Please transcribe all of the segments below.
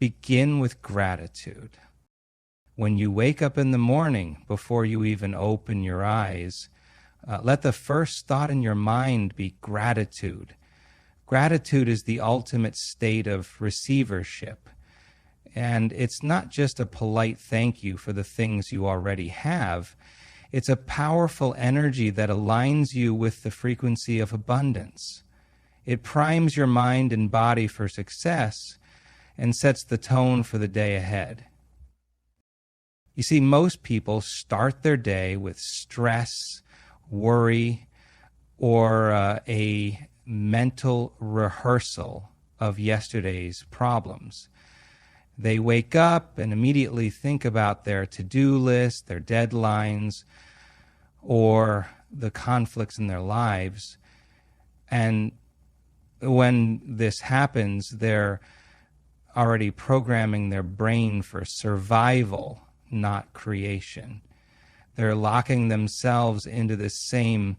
begin with gratitude. When you wake up in the morning, before you even open your eyes, let the first thought in your mind be gratitude. Gratitude is the ultimate state of receivership. And it's not just a polite thank you for the things you already have. It's a powerful energy that aligns you with the frequency of abundance. It primes your mind and body for success and sets the tone for the day ahead. You see, most people start their day with stress, worry, or a mental rehearsal of yesterday's problems. They wake up and immediately think about their to-do list, their deadlines, or the conflicts in their lives. And when this happens, they're already programming their brain for survival, not creation. They're locking themselves into the same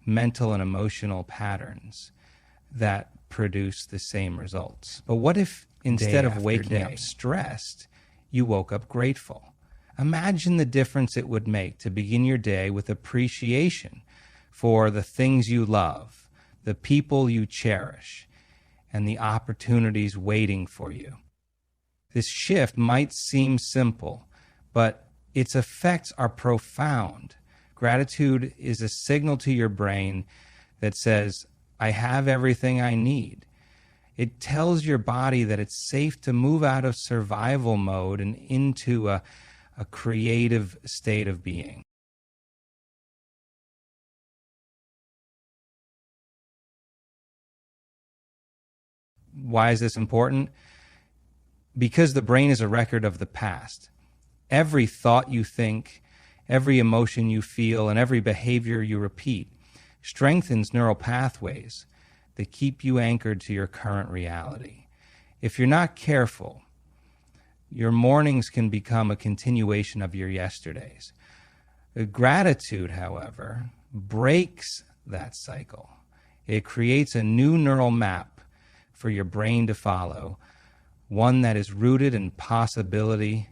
mental and emotional patterns that produce the same results. But what if instead of waking up stressed, you woke up grateful? Imagine the difference it would make to begin your day with appreciation for the things you love, the people you cherish, and the opportunities waiting for you. This shift might seem simple, but its effects are profound. Gratitude is a signal to your brain that says, I have everything I need. It tells your body that it's safe to move out of survival mode and into a creative state of being. Why is this important? Because the brain is a record of the past. Every thought you think, every emotion you feel, and every behavior you repeat strengthens neural pathways that keep you anchored to your current reality. If you're not careful, your mornings can become a continuation of your yesterdays. Gratitude, however, breaks that cycle. It creates a new neural map for your brain to follow, one that is rooted in possibility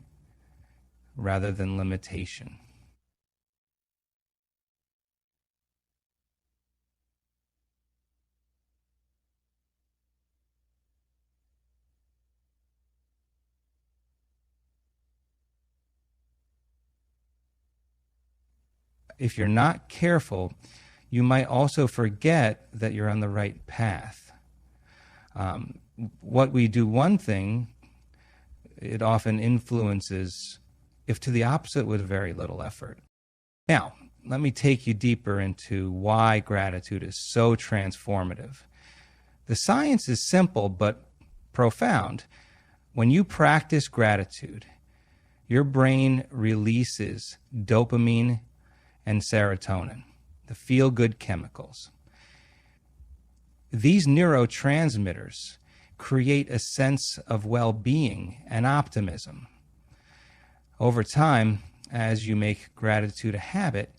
rather than limitation. If you're not careful, you might also forget that you're on the right path. What we do one thing, it often influences, if to the opposite, with very little effort. Now, let me take you deeper into why gratitude is so transformative. The science is simple but profound. When you practice gratitude, your brain releases dopamine and serotonin, the feel-good chemicals. These neurotransmitters create a sense of well-being and optimism. Over time, as you make gratitude a habit,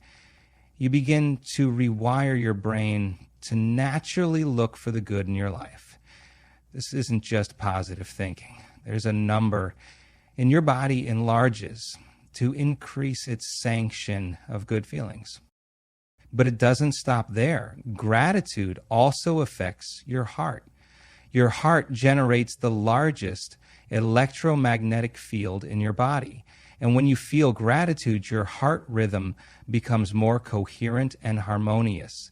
you begin to rewire your brain to naturally look for the good in your life. This isn't just positive thinking. There's a number, and your body enlarges to increase its sanction of good feelings. But it doesn't stop there. Gratitude also affects your heart. Your heart generates the largest electromagnetic field in your body. And when you feel gratitude, your heart rhythm becomes more coherent and harmonious.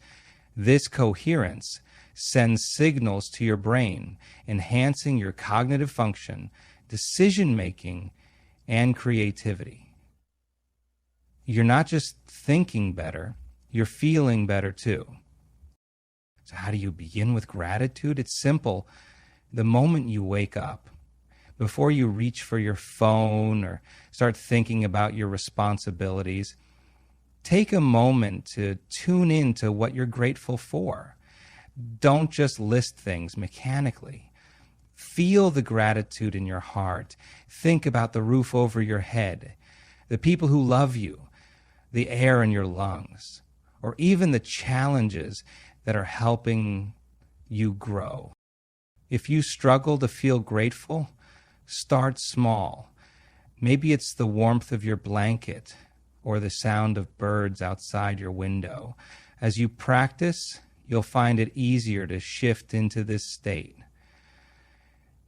This coherence sends signals to your brain, enhancing your cognitive function, decision-making, and creativity. You're not just thinking better, you're feeling better too. So how do you begin with gratitude? It's simple. The moment you wake up, before you reach for your phone or start thinking about your responsibilities, take a moment to tune in to what you're grateful for. Don't just list things mechanically. Feel the gratitude in your heart. Think about the roof over your head, the people who love you, the air in your lungs, or even the challenges that are helping you grow. If you struggle to feel grateful, Start small. Maybe it's the warmth of your blanket or the sound of birds outside your window. As you practice, you'll find it easier to shift into this state.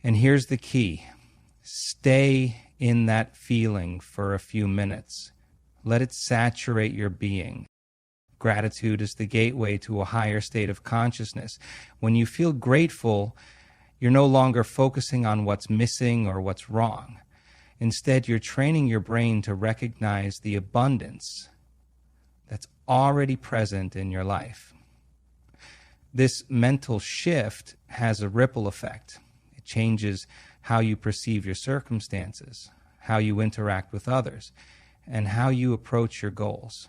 And here's the key. Stay in that feeling for a few minutes. Let it saturate your being. Gratitude is the gateway to a higher state of consciousness. When you feel grateful, you're no longer focusing on what's missing or what's wrong. Instead, you're training your brain to recognize the abundance that's already present in your life. This mental shift has a ripple effect. It changes how you perceive your circumstances, how you interact with others, and how you approach your goals.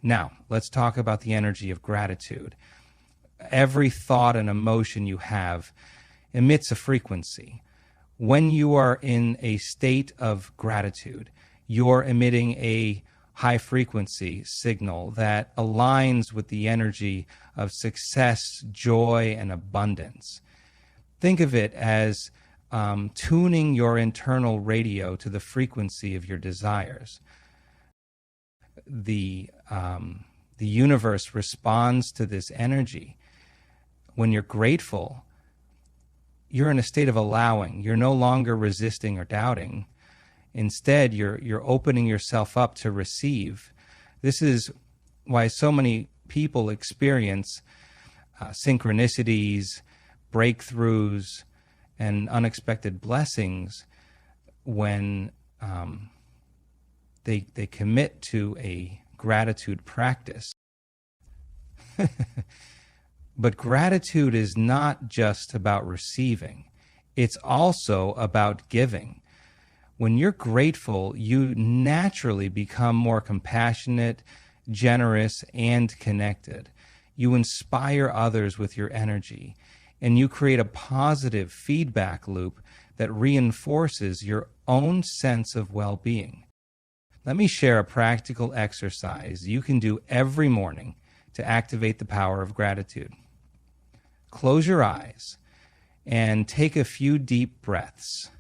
Now, let's talk about the energy of gratitude. Every thought and emotion you have emits a frequency. When you are in a state of gratitude, you're emitting a high frequency signal that aligns with the energy of success, joy, and abundance. Think of it as tuning your internal radio to the frequency of your desires. The universe responds to this energy. When you're grateful, you're in a state of allowing. You're no longer resisting or doubting. Instead, you're opening yourself up to receive. This is why so many people experience synchronicities, breakthroughs, and unexpected blessings when they commit to a gratitude practice. But gratitude is not just about receiving. It's also about giving. When you're grateful, you naturally become more compassionate, generous, and connected. You inspire others with your energy, and you create a positive feedback loop that reinforces your own sense of well-being. Let me share a practical exercise you can do every morning to activate the power of gratitude. Close your eyes and take a few deep breaths.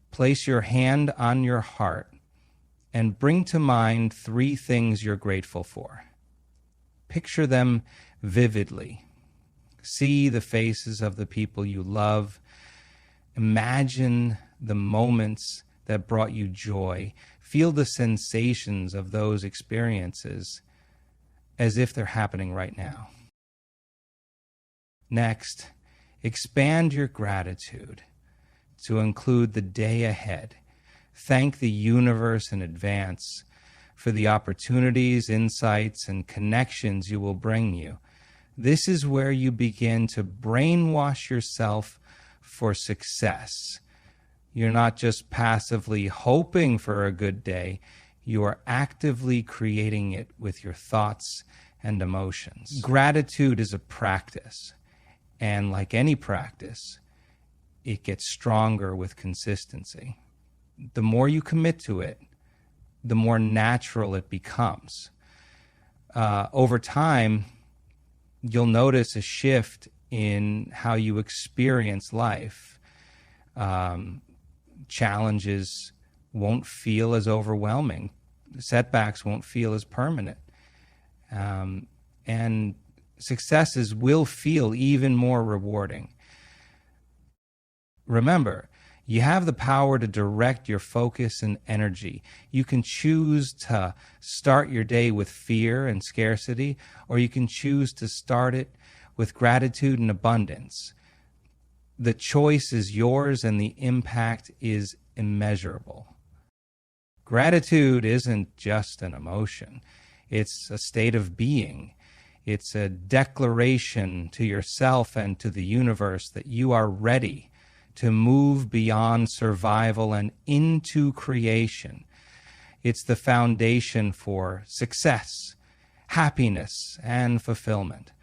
Place your hand on your heart and bring to mind 3 things you're grateful for. Picture them vividly. See the faces of the people you love. Imagine the moments that brought you joy. Feel the sensations of those experiences as if they're happening right now. Next, expand your gratitude to include the day ahead. Thank the universe in advance for the opportunities, insights, and connections you will bring you. This is where you begin to brainwash yourself for success. You're not just passively hoping for a good day, you are actively creating it with your thoughts and emotions. Gratitude is a practice, and like any practice, it gets stronger with consistency. The more you commit to it, the more natural it becomes. Over time, you'll notice a shift in how you experience life. Challenges won't feel as overwhelming. Setbacks won't feel as permanent. And successes will feel even more rewarding. Remember, you have the power to direct your focus and energy. You can choose to start your day with fear and scarcity, or you can choose to start it with gratitude and abundance. The choice is yours, and the impact is immeasurable. Gratitude isn't just an emotion. It's a state of being. It's a declaration to yourself and to the universe that you are ready to move beyond survival and into creation. It's the foundation for success, happiness, and fulfillment.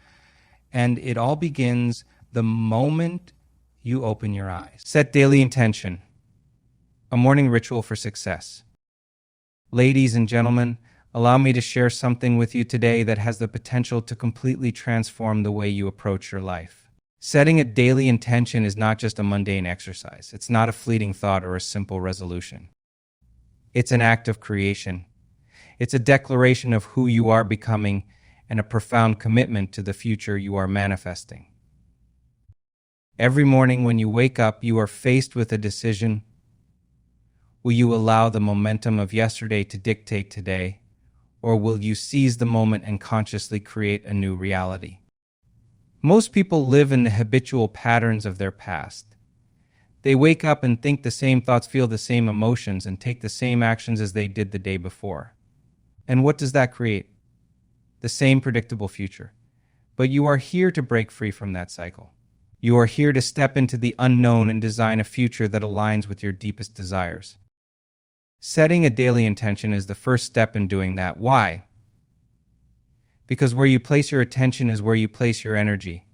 And it all begins the moment you open your eyes. Set daily intention. A morning ritual for success. Ladies and gentlemen, allow me to share something with you today that has the potential to completely transform the way you approach your life. Setting a daily intention is not just a mundane exercise. It's not a fleeting thought or a simple resolution. It's an act of creation. It's a declaration of who you are becoming and a profound commitment to the future you are manifesting. Every morning when you wake up, you are faced with a decision. Will you allow the momentum of yesterday to dictate today, or will you seize the moment and consciously create a new reality? Most people live in the habitual patterns of their past. They wake up and think the same thoughts, feel the same emotions, and take the same actions as they did the day before. And what does that create? The same predictable future. But you are here to break free from that cycle. You are here to step into the unknown and design a future that aligns with your deepest desires. Setting a daily intention is the first step in doing that. Why? Because where you place your attention is where you place your energy.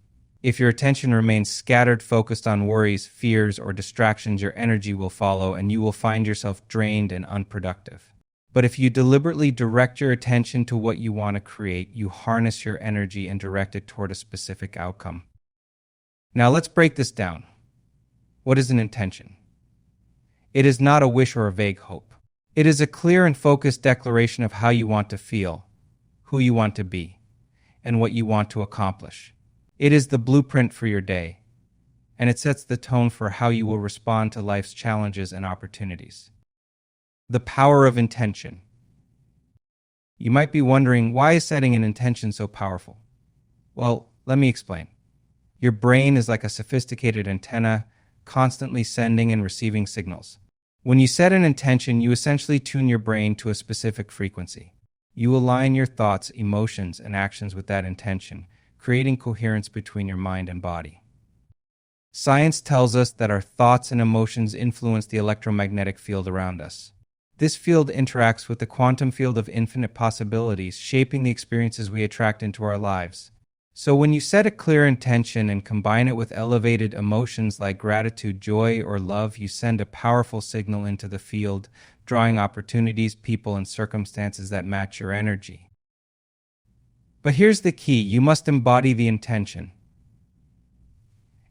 If your attention remains scattered, focused on worries, fears, or distractions, your energy will follow and you will find yourself drained and unproductive. But if you deliberately direct your attention to what you want to create, you harness your energy and direct it toward a specific outcome. Now let's break this down. What is an intention? It is not a wish or a vague hope. It is a clear and focused declaration of how you want to feel, who you want to be, and what you want to accomplish. It is the blueprint for your day, and it sets the tone for how you will respond to life's challenges and opportunities. The power of intention. You might be wondering, why is setting an intention so powerful? Well, let me explain. Your brain is like a sophisticated antenna, constantly sending and receiving signals. When you set an intention, you essentially tune your brain to a specific frequency. You align your thoughts, emotions, and actions with that intention, creating coherence between your mind and body. Science tells us that our thoughts and emotions influence the electromagnetic field around us. This field interacts with the quantum field of infinite possibilities, shaping the experiences we attract into our lives. So when you set a clear intention and combine it with elevated emotions like gratitude, joy, or love, you send a powerful signal into the field, drawing opportunities, people, and circumstances that match your energy. But here's the key: you must embody the intention.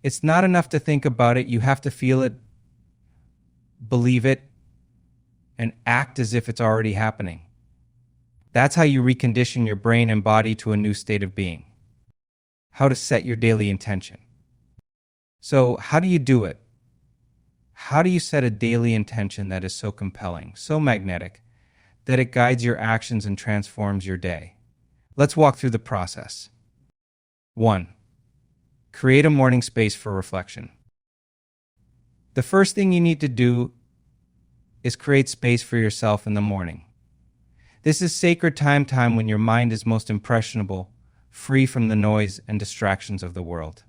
It's not enough to think about it, you have to feel it, believe it, and act as if it's already happening. That's how you recondition your brain and body to a new state of being. How to set your daily intention. So, how do you do it? How do you set a daily intention that is so compelling, so magnetic, that it guides your actions and transforms your day? Let's walk through the process. 1. Create a morning space for reflection. The first thing you need to do is create space for yourself in the morning. This is sacred time when your mind is most impressionable, free from the noise and distractions of the world.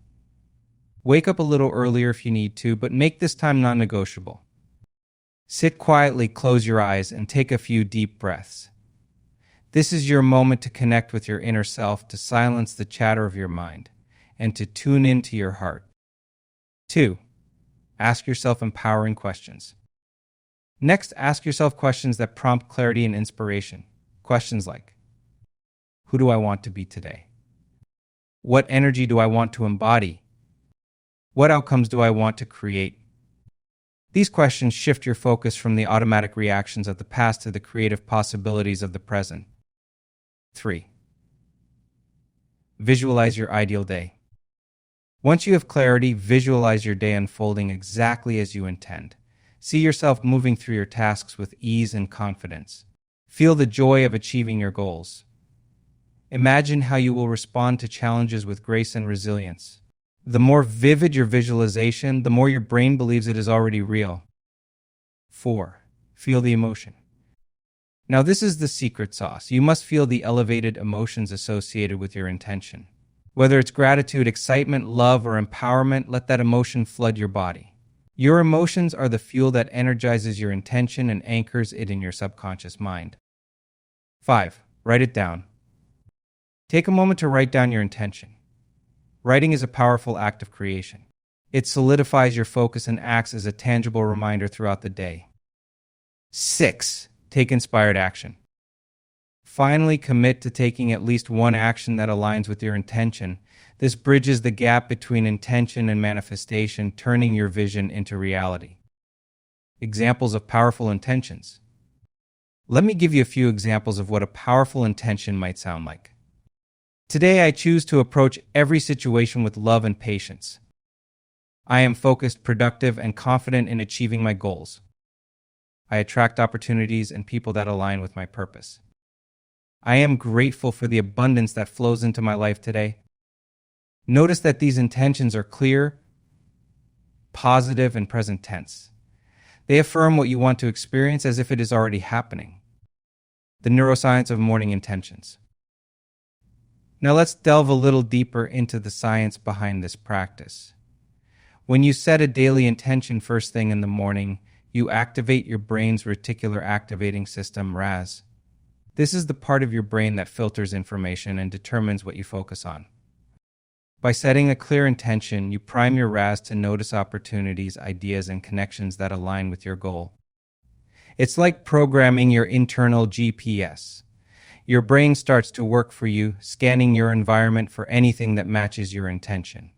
Wake up a little earlier if you need to, but make this time non-negotiable. Sit quietly, close your eyes, and take a few deep breaths. This is your moment to connect with your inner self, to silence the chatter of your mind, and to tune into your heart. 2. Ask yourself empowering questions. Next, ask yourself questions that prompt clarity and inspiration. Questions like, who do I want to be today? What energy do I want to embody? What outcomes do I want to create? These questions shift your focus from the automatic reactions of the past to the creative possibilities of the present. 3. Visualize your ideal day. Once you have clarity, visualize your day unfolding exactly as you intend. See yourself moving through your tasks with ease and confidence. Feel the joy of achieving your goals. Imagine how you will respond to challenges with grace and resilience. The more vivid your visualization, the more your brain believes it is already real. 4. Feel the emotion. Now this is the secret sauce. You must feel the elevated emotions associated with your intention. Whether it's gratitude, excitement, love, or empowerment, let that emotion flood your body. Your emotions are the fuel that energizes your intention and anchors it in your subconscious mind. 5. Write it down. Take a moment to write down your intention. Writing is a powerful act of creation. It solidifies your focus and acts as a tangible reminder throughout the day. 6. Take inspired action. Finally, commit to taking at least one action that aligns with your intention. This bridges the gap between intention and manifestation, turning your vision into reality. Examples of powerful intentions. Let me give you a few examples of what a powerful intention might sound like. Today, I choose to approach every situation with love and patience. I am focused, productive, and confident in achieving my goals. I attract opportunities and people that align with my purpose. I am grateful for the abundance that flows into my life today. Notice that these intentions are clear, positive, and present tense. They affirm what you want to experience as if it is already happening. The neuroscience of morning intentions. Now let's delve a little deeper into the science behind this practice. When you set a daily intention first thing in the morning, you activate your brain's reticular activating system, RAS. This is the part of your brain that filters information and determines what you focus on. By setting a clear intention, you prime your RAS to notice opportunities, ideas, and connections that align with your goal. It's like programming your internal GPS. Your brain starts to work for you, scanning your environment for anything that matches your intention.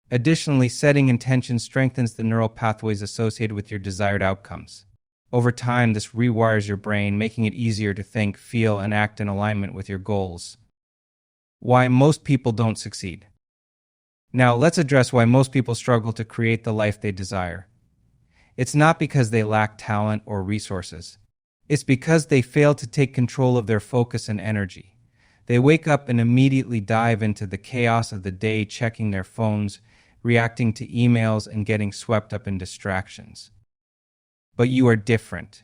Additionally, setting intentions strengthens the neural pathways associated with your desired outcomes. Over time, this rewires your brain, making it easier to think, feel, and act in alignment with your goals. Why most people don't succeed. Now, let's address why most people struggle to create the life they desire. It's not because they lack talent or resources. It's because they fail to take control of their focus and energy. They wake up and immediately dive into the chaos of the day, checking their phones, reacting to emails, and getting swept up in distractions. But you are different.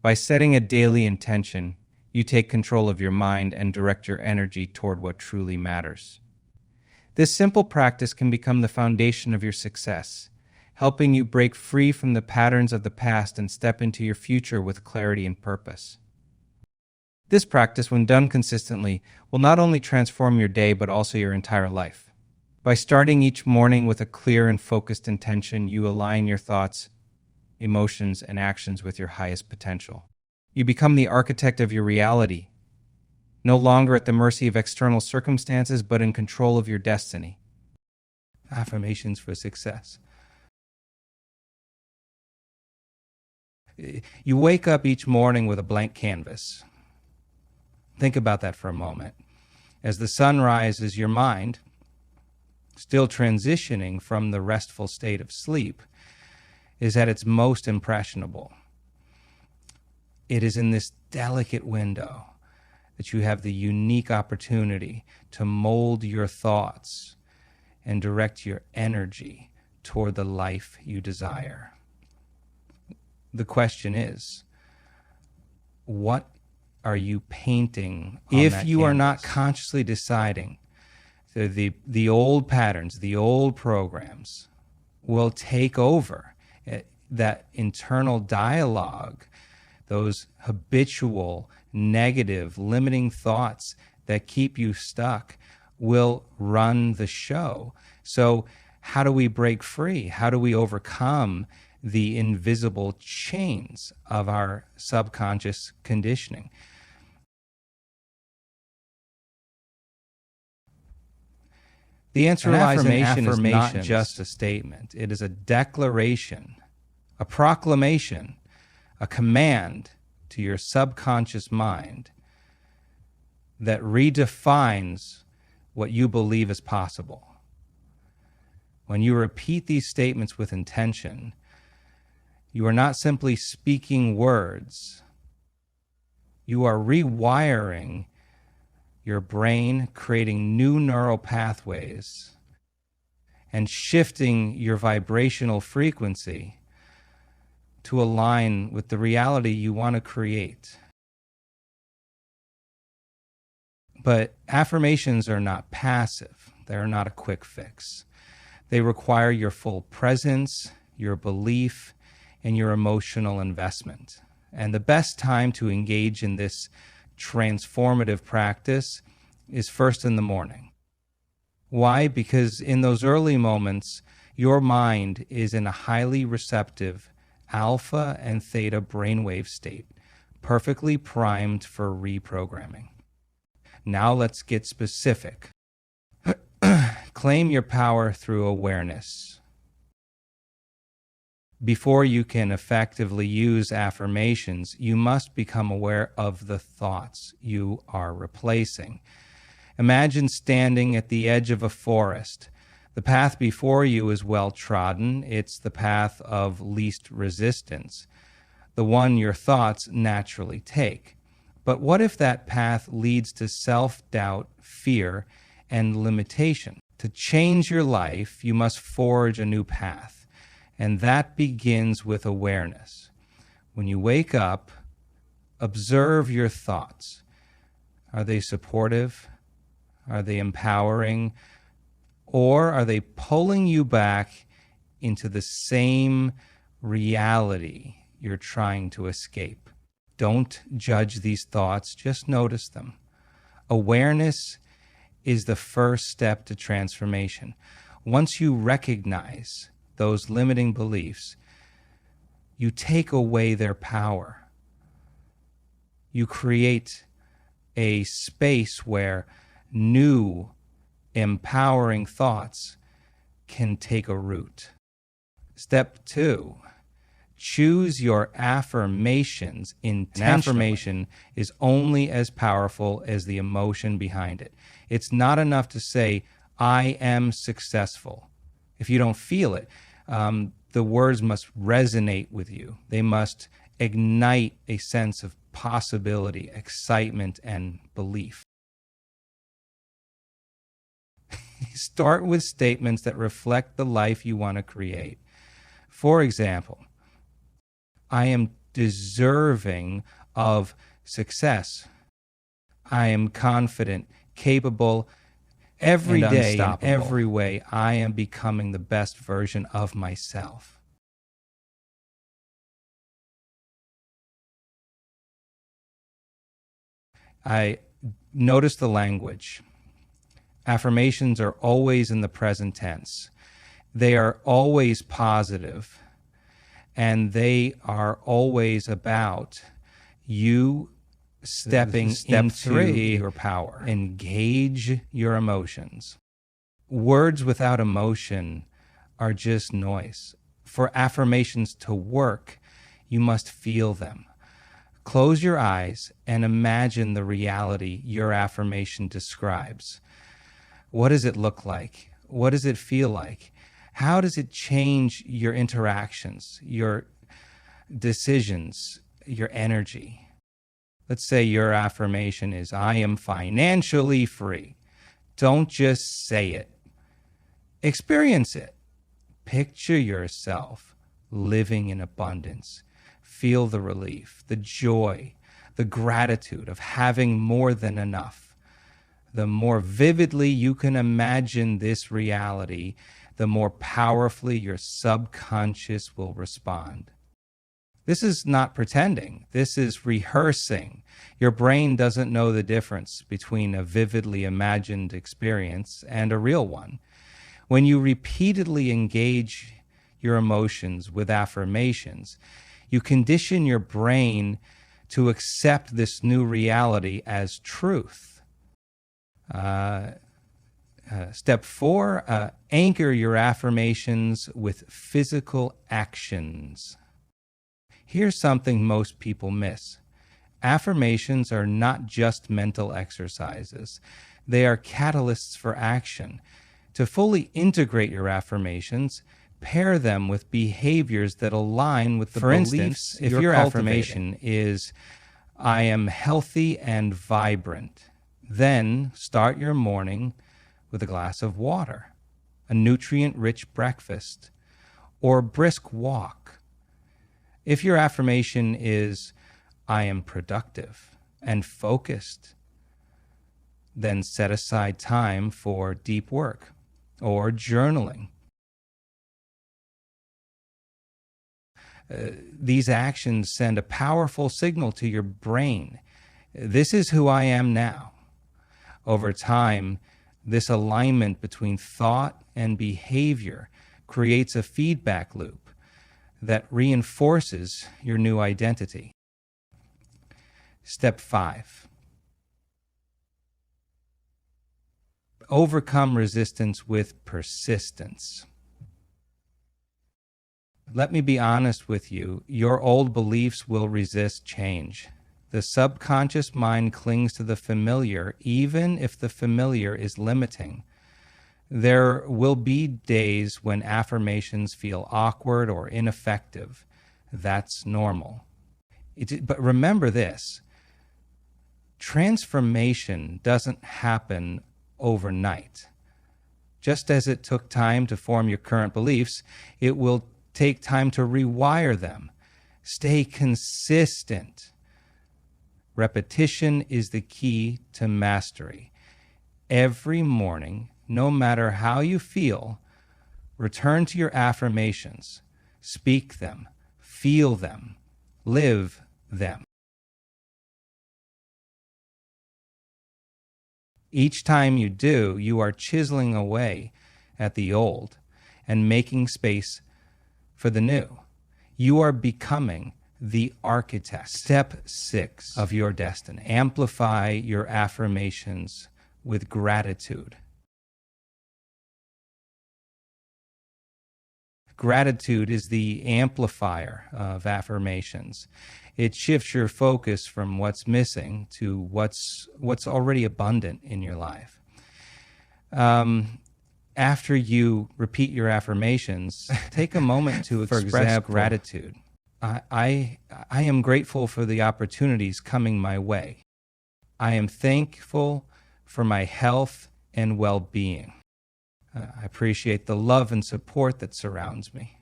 By setting a daily intention, you take control of your mind and direct your energy toward what truly matters. This simple practice can become the foundation of your success, helping you break free from the patterns of the past and step into your future with clarity and purpose. This practice, when done consistently, will not only transform your day but also your entire life. By starting each morning with a clear and focused intention, you align your thoughts, emotions, and actions with your highest potential. You become the architect of your reality, no longer at the mercy of external circumstances, but in control of your destiny. Affirmations for success. You wake up each morning with a blank canvas. Think about that for a moment. As the sun rises, your mind, still transitioning from the restful state of sleep, is at its most impressionable. It is in this delicate window that you have the unique opportunity to mold your thoughts and direct your energy toward the life you desire. The question is, what are you painting on if you are not consciously deciding the old patterns, the old programs will take over that internal dialogue, those habitual, negative, limiting thoughts that keep you stuck will run the show. So how do we break free? How do we overcome the invisible chains of our subconscious conditioning? The answer lies in affirmation is not just a statement. It is a declaration, a proclamation, a command to your subconscious mind that redefines what you believe is possible. When you repeat these statements with intention, you are not simply speaking words. You are rewiring your brain, creating new neural pathways, and shifting your vibrational frequency to align with the reality you want to create. But affirmations are not passive. They are not a quick fix. They require your full presence, your belief, and your emotional investment. And the best time to engage in this transformative practice is first in the morning. Why? Because in those early moments, your mind is in a highly receptive alpha and theta brainwave state. perfectly primed for reprogramming. Now let's get specific. Claim your power through awareness. Before you can effectively use affirmations, you must become aware of the thoughts you are replacing. Imagine standing at the edge of a forest. The path before you is well trodden. It's the path of least resistance, the one your thoughts naturally take. But what if that path leads to self-doubt, fear, and limitation? To change your life, you must forge a new path, and that begins with awareness. When you wake up, observe your thoughts. Are they supportive? Are they empowering? Or are they pulling you back into the same reality you're trying to escape? Don't judge these thoughts, just notice them. Awareness is the first step to transformation. Once you recognize those limiting beliefs, you take away their power. You create a space where new, empowering thoughts can take a root. Step 2, choose your affirmations intentionally. An affirmation is only as powerful as the emotion behind it. It's not enough to say, I am successful. If you don't feel it, the words must resonate with you. They must ignite a sense of possibility, excitement, and belief. Start with statements that reflect the life you want to create. For example, I am deserving of success. I am confident, capable, every day, in every way. I am becoming the best version of myself. I notice the language. Affirmations are always in the present tense. They are always positive, and they are always about you stepping into your power. Engage your emotions. Words without emotion are just noise. For affirmations to work, you must feel them. Close your eyes and imagine the reality your affirmation describes. What does it look like? What does it feel like? How does it change your interactions, your decisions, your energy? Let's say your affirmation is, I am financially free. Don't just say it. Experience it. Picture yourself living in abundance. Feel the relief, the joy, the gratitude of having more than enough. The more vividly you can imagine this reality, the more powerfully your subconscious will respond. This is not pretending. This is rehearsing. Your brain doesn't know the difference between a vividly imagined experience and a real one. When you repeatedly engage your emotions with affirmations, you condition your brain to accept this new reality as truth. Step 4, anchor your affirmations with physical actions. Here's something most people miss. Affirmations are not just mental exercises. They are catalysts for action. To fully integrate your affirmations, pair them with behaviors that align with the beliefs. For instance, if your affirmation is, I am healthy and vibrant, then start your morning with a glass of water, a nutrient-rich breakfast, or a brisk walk. If your affirmation is, I am productive and focused, then set aside time for deep work or journaling. These actions send a powerful signal to your brain. This is who I am now. Over time, this alignment between thought and behavior creates a feedback loop that reinforces your new identity. Step 5. Overcome resistance with persistence. Let me be honest with you, your old beliefs will resist change. The subconscious mind clings to the familiar, even if the familiar is limiting. There will be days when affirmations feel awkward or ineffective. That's normal. But remember this, transformation doesn't happen overnight. Just as it took time to form your current beliefs, it will take time to rewire them. Stay consistent. Repetition is the key to mastery. Every morning, no matter how you feel, return to your affirmations. Speak them, feel them, live them. Each time you do, you are chiseling away at the old and making space for the new. You are becoming the architect. Step 6 of your destiny. Amplify your affirmations with gratitude. Gratitude is the amplifier of affirmations. It shifts your focus from what's missing to what's already abundant in your life. After you repeat your affirmations, take a moment to express gratitude. I am grateful for the opportunities coming my way. I am thankful for my health and well-being. I appreciate the love and support that surrounds me.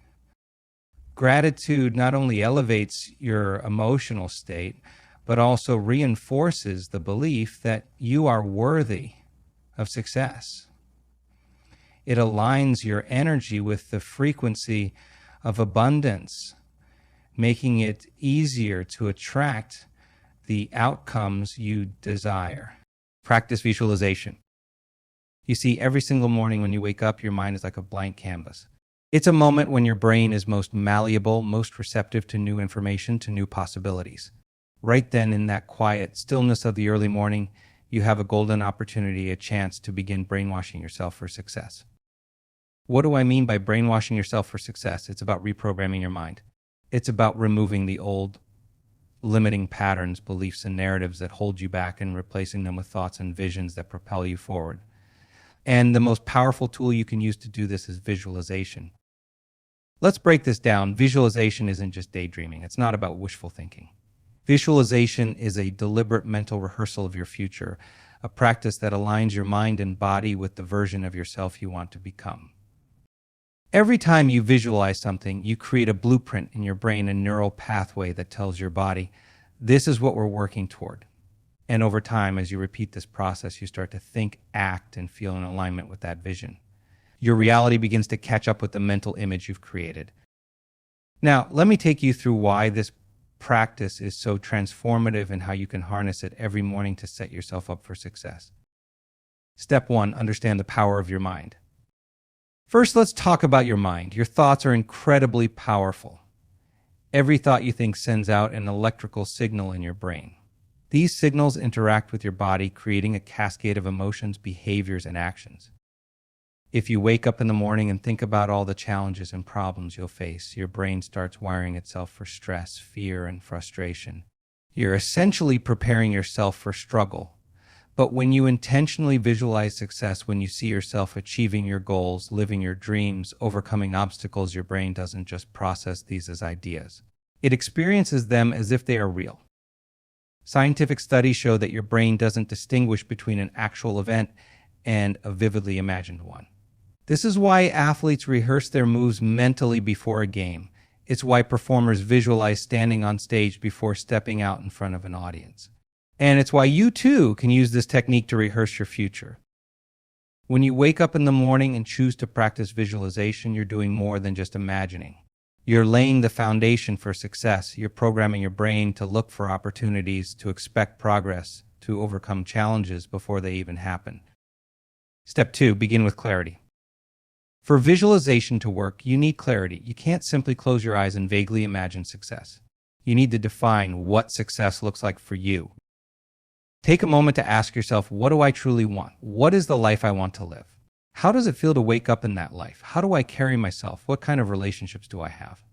Gratitude not only elevates your emotional state, but also reinforces the belief that you are worthy of success. It aligns your energy with the frequency of abundance, making it easier to attract the outcomes you desire. Practice visualization. You see, every single morning when you wake up, your mind is like a blank canvas. It's a moment when your brain is most malleable, most receptive to new information, to new possibilities. Right then, in that quiet stillness of the early morning, you have a golden opportunity, a chance to begin brainwashing yourself for success. What do I mean by brainwashing yourself for success? It's about reprogramming your mind. It's about removing the old limiting patterns, beliefs, and narratives that hold you back and replacing them with thoughts and visions that propel you forward. And the most powerful tool you can use to do this is visualization. Let's break this down. Visualization isn't just daydreaming. It's not about wishful thinking. Visualization is a deliberate mental rehearsal of your future, a practice that aligns your mind and body with the version of yourself you want to become. Every time you visualize something, you create a blueprint in your brain, a neural pathway that tells your body, this is what we're working toward. And over time, as you repeat this process, you start to think, act, and feel in alignment with that vision. Your reality begins to catch up with the mental image you've created. Now, let me take you through why this practice is so transformative and how you can harness it every morning to set yourself up for success. Step 1, understand the power of your mind. First, let's talk about your mind. Your thoughts are incredibly powerful. Every thought you think sends out an electrical signal in your brain. These signals interact with your body, creating a cascade of emotions, behaviors, and actions. If you wake up in the morning and think about all the challenges and problems you'll face, your brain starts wiring itself for stress, fear, and frustration. You're essentially preparing yourself for struggle. But when you intentionally visualize success, when you see yourself achieving your goals, living your dreams, overcoming obstacles, your brain doesn't just process these as ideas. It experiences them as if they are real. Scientific studies show that your brain doesn't distinguish between an actual event and a vividly imagined one. This is why athletes rehearse their moves mentally before a game. It's why performers visualize standing on stage before stepping out in front of an audience. And it's why you too can use this technique to rehearse your future. When you wake up in the morning and choose to practice visualization, you're doing more than just imagining. You're laying the foundation for success. You're programming your brain to look for opportunities, to expect progress, to overcome challenges before they even happen. Step 2, begin with clarity. For visualization to work, you need clarity. You can't simply close your eyes and vaguely imagine success. You need to define what success looks like for you. Take a moment to ask yourself, what do I truly want? What is the life I want to live? How does it feel to wake up in that life? How do I carry myself? What kind of relationships do I have?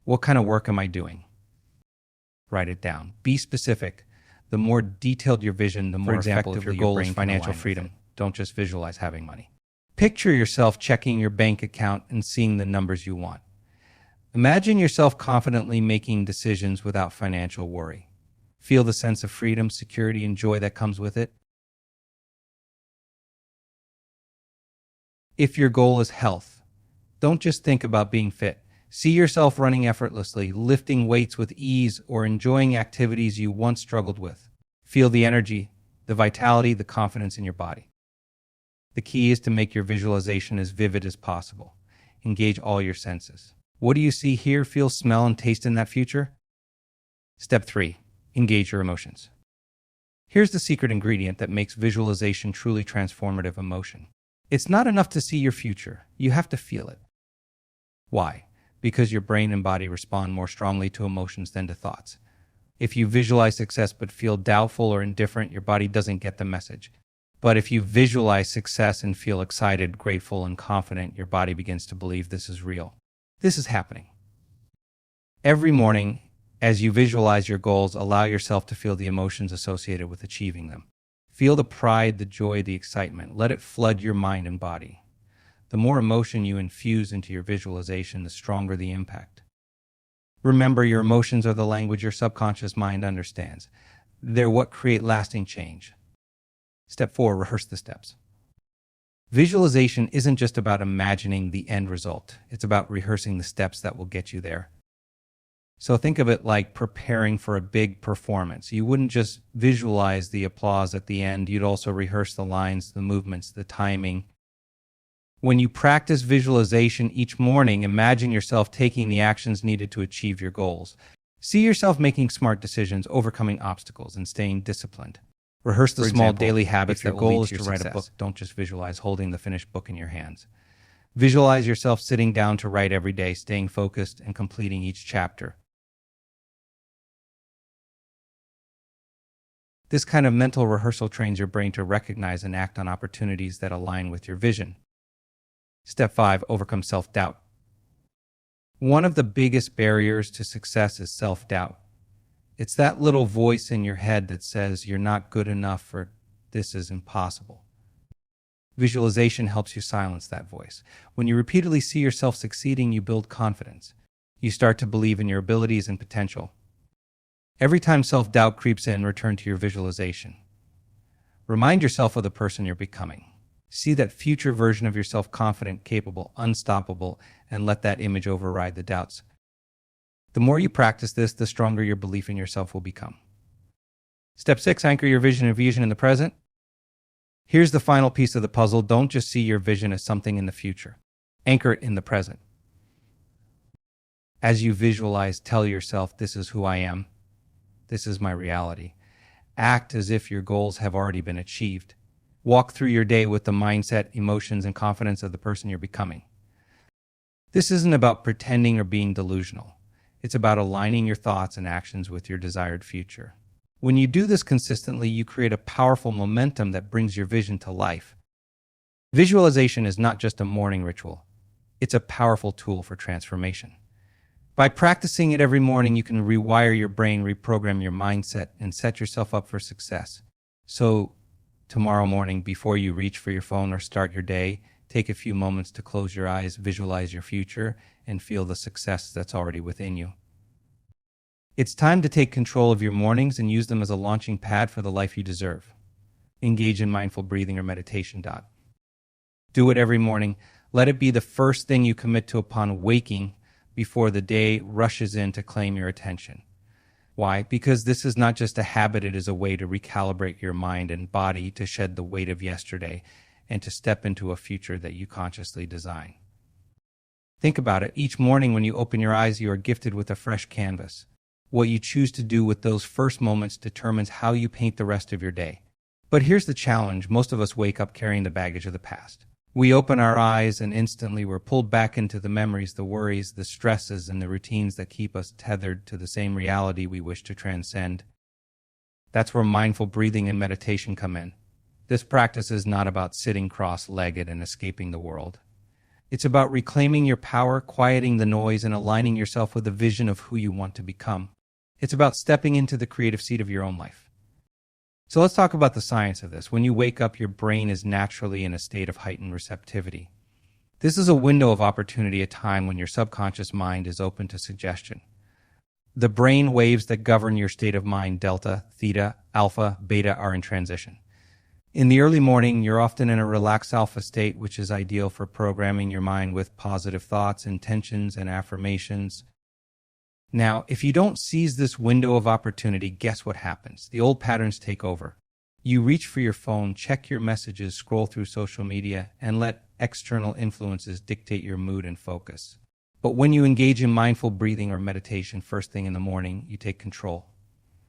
What kind of work am I doing? Write it down. Be specific. The more detailed your vision, the more effectively your goal is financial freedom. Don't just visualize having money. Picture yourself checking your bank account and seeing the numbers you want. Imagine yourself confidently making decisions without financial worry. Feel the sense of freedom, security, and joy that comes with it. If your goal is health, don't just think about being fit. See yourself running effortlessly, lifting weights with ease, or enjoying activities you once struggled with. Feel the energy, the vitality, the confidence in your body. The key is to make your visualization as vivid as possible. Engage all your senses. What do you see, hear, feel, smell, and taste in that future? Step 3. Engage your emotions. Here's the secret ingredient that makes visualization truly transformative emotion. It's not enough to see your future. You have to feel it. Why? Because your brain and body respond more strongly to emotions than to thoughts. If you visualize success but feel doubtful or indifferent, your body doesn't get the message. But if you visualize success and feel excited, grateful, and confident, your body begins to believe this is real. This is happening. Every morning, as you visualize your goals, allow yourself to feel the emotions associated with achieving them. Feel the pride, the joy, the excitement. Let it flood your mind and body. The more emotion you infuse into your visualization, the stronger the impact. Remember, your emotions are the language your subconscious mind understands. They're what create lasting change. Step 4, rehearse the steps. Visualization isn't just about imagining the end result. It's about rehearsing the steps that will get you there. So think of it like preparing for a big performance. You wouldn't just visualize the applause at the end. You'd also rehearse the lines, the movements, the timing. When you practice visualization each morning, imagine yourself taking the actions needed to achieve your goals. See yourself making smart decisions, overcoming obstacles, and staying disciplined. Rehearse the small daily habits that will lead to your success. If your goal is to write a book, don't just visualize holding the finished book in your hands. Visualize yourself sitting down to write every day, staying focused, and completing each chapter. This kind of mental rehearsal trains your brain to recognize and act on opportunities that align with your vision. Step 5, overcome self-doubt. One of the biggest barriers to success is self-doubt. It's that little voice in your head that says you're not good enough or this is impossible. Visualization helps you silence that voice. When you repeatedly see yourself succeeding, you build confidence. You start to believe in your abilities and potential. Every time self-doubt creeps in, return to your visualization. Remind yourself of the person you're becoming. See that future version of yourself confident, capable, unstoppable, and let that image override the doubts. The more you practice this, the stronger your belief in yourself will become. Step 6, anchor your vision in the present. Here's the final piece of the puzzle. Don't just see your vision as something in the future. Anchor it in the present. As you visualize, tell yourself, this is who I am. This is my reality. Act as if your goals have already been achieved. Walk through your day with the mindset, emotions, and confidence of the person you're becoming. This isn't about pretending or being delusional. It's about aligning your thoughts and actions with your desired future. When you do this consistently, you create a powerful momentum that brings your vision to life. Visualization is not just a morning ritual. It's a powerful tool for transformation. By practicing it every morning, you can rewire your brain, reprogram your mindset, and set yourself up for success. So, tomorrow morning, before you reach for your phone or start your day, take a few moments to close your eyes, visualize your future, and feel the success that's already within you. It's time to take control of your mornings and use them as a launching pad for the life you deserve. Engage in mindful breathing or meditation. Do it every morning. Let it be the first thing you commit to upon waking before the day rushes in to claim your attention. Why? Because this is not just a habit, it is a way to recalibrate your mind and body to shed the weight of yesterday and to step into a future that you consciously design. Think about it. Each morning when you open your eyes, you are gifted with a fresh canvas. What you choose to do with those first moments determines how you paint the rest of your day. But here's the challenge. Most of us wake up carrying the baggage of the past. We open our eyes and instantly we're pulled back into the memories, the worries, the stresses, and the routines that keep us tethered to the same reality we wish to transcend. That's where mindful breathing and meditation come in. This practice is not about sitting cross-legged and escaping the world. It's about reclaiming your power, quieting the noise, and aligning yourself with the vision of who you want to become. It's about stepping into the creative seat of your own life. So let's talk about the science of this. When you wake up, your brain is naturally in a state of heightened receptivity. This is a window of opportunity, a time when your subconscious mind is open to suggestion. The brain waves that govern your state of mind, delta, theta, alpha, beta, are in transition. In the early morning, you're often in a relaxed alpha state, which is ideal for programming your mind with positive thoughts, intentions, and affirmations. Now, if you don't seize this window of opportunity, guess what happens? The old patterns take over. You reach for your phone, check your messages, scroll through social media, and let external influences dictate your mood and focus. But when you engage in mindful breathing or meditation first thing in the morning, you take control.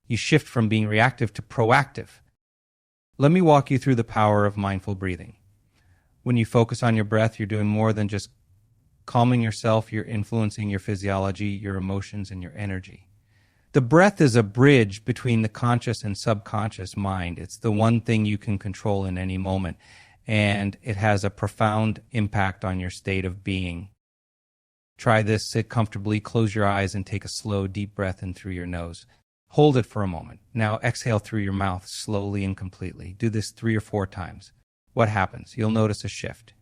You shift from being reactive to proactive. Let me walk you through the power of mindful breathing. When you focus on your breath, you're doing more than just calming yourself, you're influencing your physiology, your emotions, and your energy. The breath is a bridge between the conscious and subconscious mind. It's the one thing you can control in any moment, and it has a profound impact on your state of being. Try this. Sit comfortably, close your eyes, and take a slow, deep breath in through your nose. Hold it for a moment. Now exhale through your mouth slowly and completely. Do this 3 or 4 times. What happens? You'll notice a shift.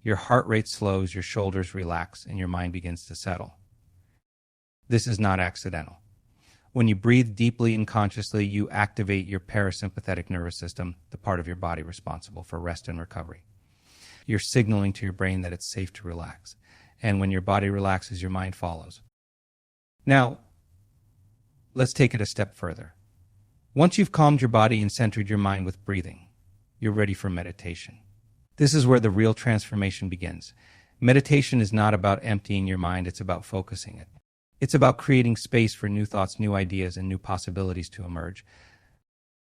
Your heart rate slows, your shoulders relax, and your mind begins to settle. This is not accidental. When you breathe deeply and consciously, you activate your parasympathetic nervous system, the part of your body responsible for rest and recovery. You're signaling to your brain that it's safe to relax. And when your body relaxes, your mind follows. Now, let's take it a step further. Once you've calmed your body and centered your mind with breathing, you're ready for meditation. This is where the real transformation begins. Meditation is not about emptying your mind, it's about focusing it. It's about creating space for new thoughts, new ideas, and new possibilities to emerge.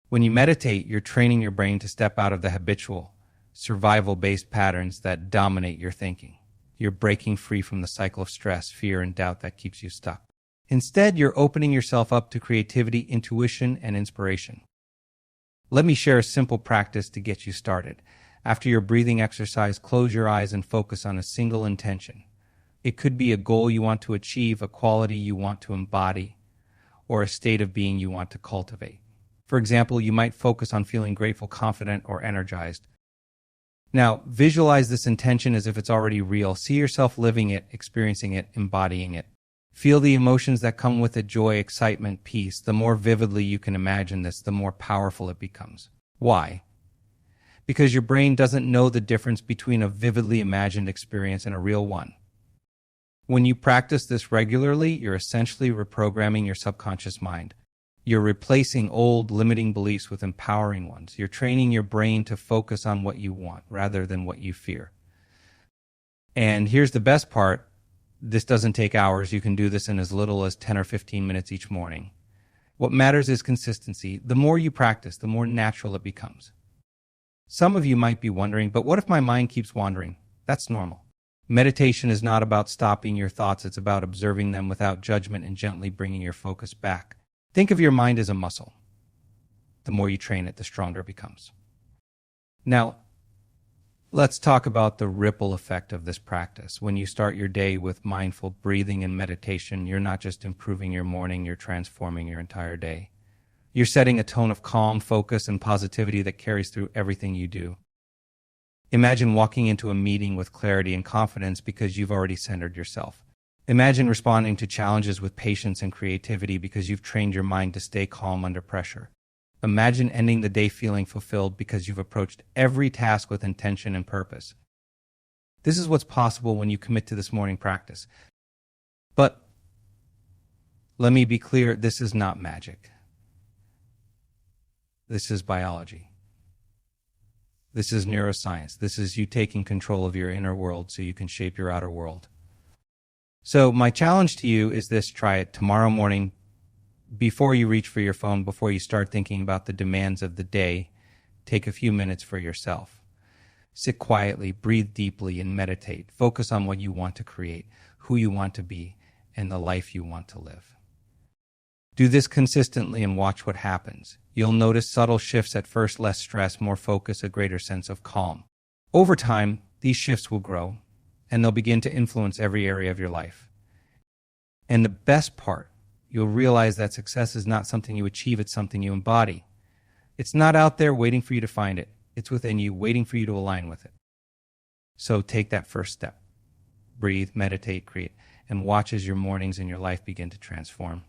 When you meditate, you're training your brain to step out of the habitual, survival-based patterns that dominate your thinking. You're breaking free from the cycle of stress, fear, and doubt that keeps you stuck. Instead, you're opening yourself up to creativity, intuition, and inspiration. Let me share a simple practice to get you started. After your breathing exercise, close your eyes and focus on a single intention. It could be a goal you want to achieve, a quality you want to embody, or a state of being you want to cultivate. For example, you might focus on feeling grateful, confident, or energized. Now, visualize this intention as if it's already real. See yourself living it, experiencing it, embodying it. Feel the emotions that come with it: joy, excitement, peace. The more vividly you can imagine this, the more powerful it becomes. Why? Because your brain doesn't know the difference between a vividly imagined experience and a real one. When you practice this regularly, you're essentially reprogramming your subconscious mind. You're replacing old, limiting beliefs with empowering ones. You're training your brain to focus on what you want rather than what you fear. And here's the best part. This doesn't take hours. You can do this in as little as 10 or 15 minutes each morning. What matters is consistency. The more you practice, the more natural it becomes. Some of you might be wondering, but what if my mind keeps wandering? That's normal. Meditation is not about stopping your thoughts. It's about observing them without judgment and gently bringing your focus back. Think of your mind as a muscle. The more you train it, the stronger it becomes. Now, let's talk about the ripple effect of this practice. When you start your day with mindful breathing and meditation, you're not just improving your morning, you're transforming your entire day. You're setting a tone of calm, focus, and positivity that carries through everything you do. Imagine walking into a meeting with clarity and confidence because you've already centered yourself. Imagine responding to challenges with patience and creativity because you've trained your mind to stay calm under pressure. Imagine ending the day feeling fulfilled because you've approached every task with intention and purpose. This is what's possible when you commit to this morning practice. But let me be clear, this is not magic. This is biology. This is neuroscience. This is you taking control of your inner world so you can shape your outer world. So my challenge to you is this: try it tomorrow morning. Before you reach for your phone, before you start thinking about the demands of the day, take a few minutes for yourself. Sit quietly, breathe deeply, and meditate. Focus on what you want to create, who you want to be, and the life you want to live. Do this consistently and watch what happens. You'll notice subtle shifts at first: less stress, more focus, a greater sense of calm. Over time, these shifts will grow, and they'll begin to influence every area of your life. And the best part, you'll realize that success is not something you achieve, it's something you embody. It's not out there waiting for you to find it. It's within you, waiting for you to align with it. So take that first step. Breathe, meditate, create, and watch as your mornings and your life begin to transform.